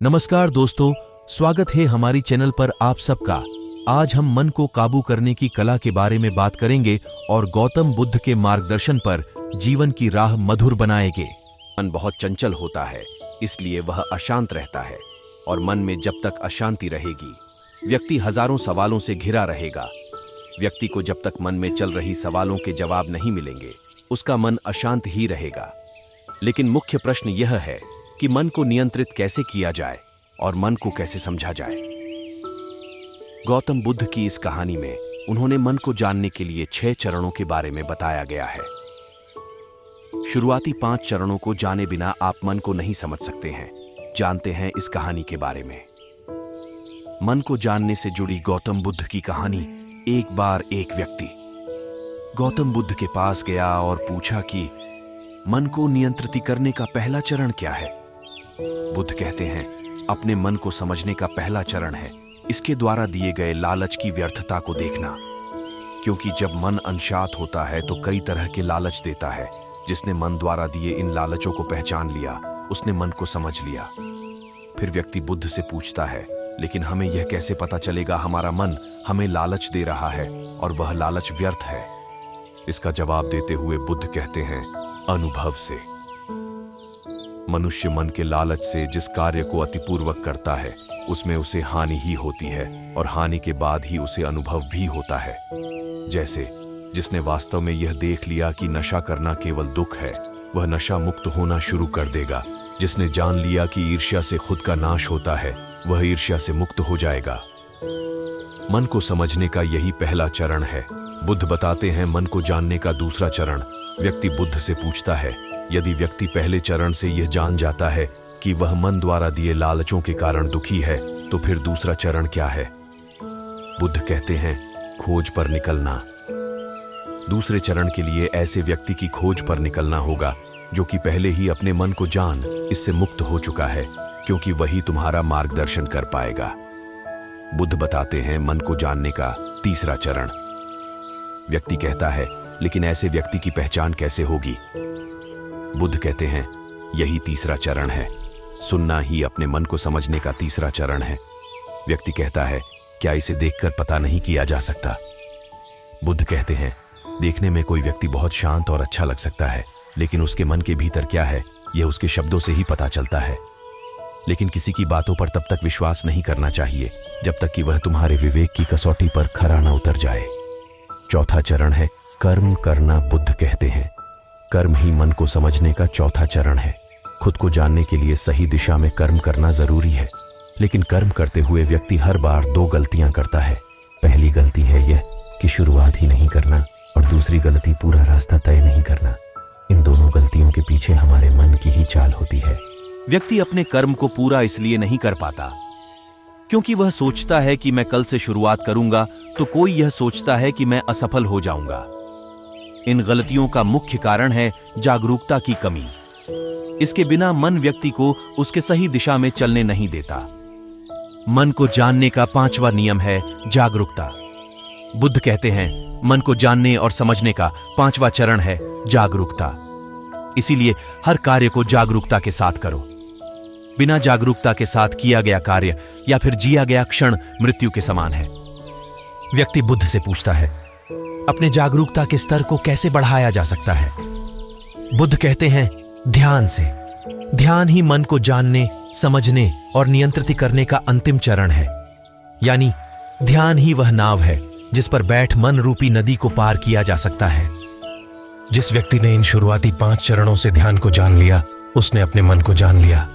नमस्कार दोस्तों, स्वागत है हमारी चैनल पर आप सबका। आज हम मन को काबू करने की कला के बारे में बात करेंगे और गौतम बुद्ध के मार्गदर्शन पर जीवन की राह मधुर बनाएंगे। मन बहुत चंचल होता है, इसलिए वह अशांत रहता है और मन में जब तक अशांति रहेगी, व्यक्ति हजारों सवालों से घिरा रहेगा। व्यक्ति को जब तक मन में चल रही सवालों के जवाब नहीं मिलेंगे, उसका मन अशांत ही रहेगा। लेकिन मुख्य प्रश्न यह है कि मन को नियंत्रित कैसे किया जाए और मन को कैसे समझा जाए। गौतम बुद्ध की इस कहानी में उन्होंने मन को जानने के लिए 6 चरणों के बारे में बताया गया है। शुरुआती 5 चरणों को जाने बिना आप मन को नहीं समझ सकते हैं। जानते हैं इस कहानी के बारे में। मन को जानने से जुड़ी गौतम बुद्ध की कहानी। एक बार एक व्यक्ति गौतम बुद्ध के पास गया और पूछा कि मन को नियंत्रित करने का पहला चरण क्या है। बुद्ध कहते हैं, अपने मन को समझने का पहला चरण है इसके द्वारा दिए गए लालच की व्यर्थता को देखना। क्योंकि जब मन अनशांत होता है तो कई तरह के लालच देता है। जिसने मन द्वारा दिए इन लालचों को पहचान लिया, उसने मन को समझ लिया। फिर व्यक्ति बुद्ध से पूछता है, लेकिन हमें यह कैसे पता चलेगा हमारा मन हमें लालच दे रहा है और वह लालच व्यर्थ है। इसका जवाब देते हुए बुद्ध कहते हैं, अनुभव से। मनुष्य मन के लालच से जिस कार्य को अतिपूर्वक करता है, उसमें उसे हानि ही होती है और हानि के बाद ही उसे अनुभव भी होता है। जैसे जिसने वास्तव में यह देख लिया कि नशा करना केवल दुख है, वह नशा मुक्त होना शुरू कर देगा। जिसने जान लिया कि ईर्ष्या से खुद का नाश होता है, वह ईर्ष्या से मुक्त हो जाएगा। मन को समझने का यही पहला चरण है। बुद्ध बताते हैं, मन को जानने का दूसरा चरण। व्यक्ति बुद्ध से पूछता है, यदि व्यक्ति पहले चरण से यह जान जाता है कि वह मन द्वारा दिए लालचों के कारण दुखी है, तो फिर दूसरा चरण क्या है। बुद्ध कहते हैं, खोज पर निकलना। दूसरे चरण के लिए ऐसे व्यक्ति की खोज पर निकलना होगा जो कि पहले ही अपने मन को जान इससे मुक्त हो चुका है, क्योंकि वही तुम्हारा मार्गदर्शन कर पाएगा। बुद्ध बताते हैं, मन को जानने का तीसरा चरण। व्यक्ति कहता है, लेकिन ऐसे व्यक्ति की पहचान कैसे होगी। बुद्ध कहते हैं, यही तीसरा चरण है। सुनना ही अपने मन को समझने का तीसरा चरण है। व्यक्ति कहता है, क्या इसे देखकर पता नहीं किया जा सकता। बुद्ध कहते हैं, देखने में कोई व्यक्ति बहुत शांत और अच्छा लग सकता है, लेकिन उसके मन के भीतर क्या है, यह उसके शब्दों से ही पता चलता है। लेकिन किसी की बातों पर तब तक विश्वास नहीं करना चाहिए जब तक कि वह तुम्हारे विवेक की कसौटी पर खरा न उतर जाए। चौथा चरण है कर्म करना। बुद्ध कहते हैं, कर्म ही मन को समझने का चौथा चरण है। खुद को जानने के लिए सही दिशा में कर्म करना जरूरी है, लेकिन कर्म करते हुए व्यक्ति हर बार 2 गलतियां करता है। पहली गलती है यह कि शुरुआत ही नहीं करना, और दूसरी गलती पूरा रास्ता तय नहीं करना। इन दोनों गलतियों के पीछे हमारे मन की ही चाल होती है। व्यक्ति अपने कर्म को पूरा इसलिए नहीं कर पाता क्योंकि वह सोचता है कि मैं कल से शुरुआत करूंगा, तो कोई यह सोचता है कि मैं असफल हो जाऊंगा। इन गलतियों का मुख्य कारण है जागरूकता की कमी। इसके बिना मन व्यक्ति को उसके सही दिशा में चलने नहीं देता। मन को जानने का 5वां नियम है जागरूकता। बुद्ध कहते हैं, मन को जानने और समझने का 5वां चरण है जागरूकता। इसीलिए हर कार्य को जागरूकता के साथ करो। बिना जागरूकता के साथ किया गया कार्य या फिर जिया गया क्षण मृत्यु के समान है। व्यक्ति बुद्ध से पूछता है, अपने जागरूकता के स्तर को कैसे बढ़ाया जा सकता है। बुद्ध कहते हैं, ध्यान से। ध्यान ही मन को जानने, समझने और नियंत्रित करने का अंतिम चरण है। यानी ध्यान ही वह नाव है जिस पर बैठ मन रूपी नदी को पार किया जा सकता है। जिस व्यक्ति ने इन शुरुआती 5 चरणों से ध्यान को जान लिया, उसने अपने मन को जान लिया।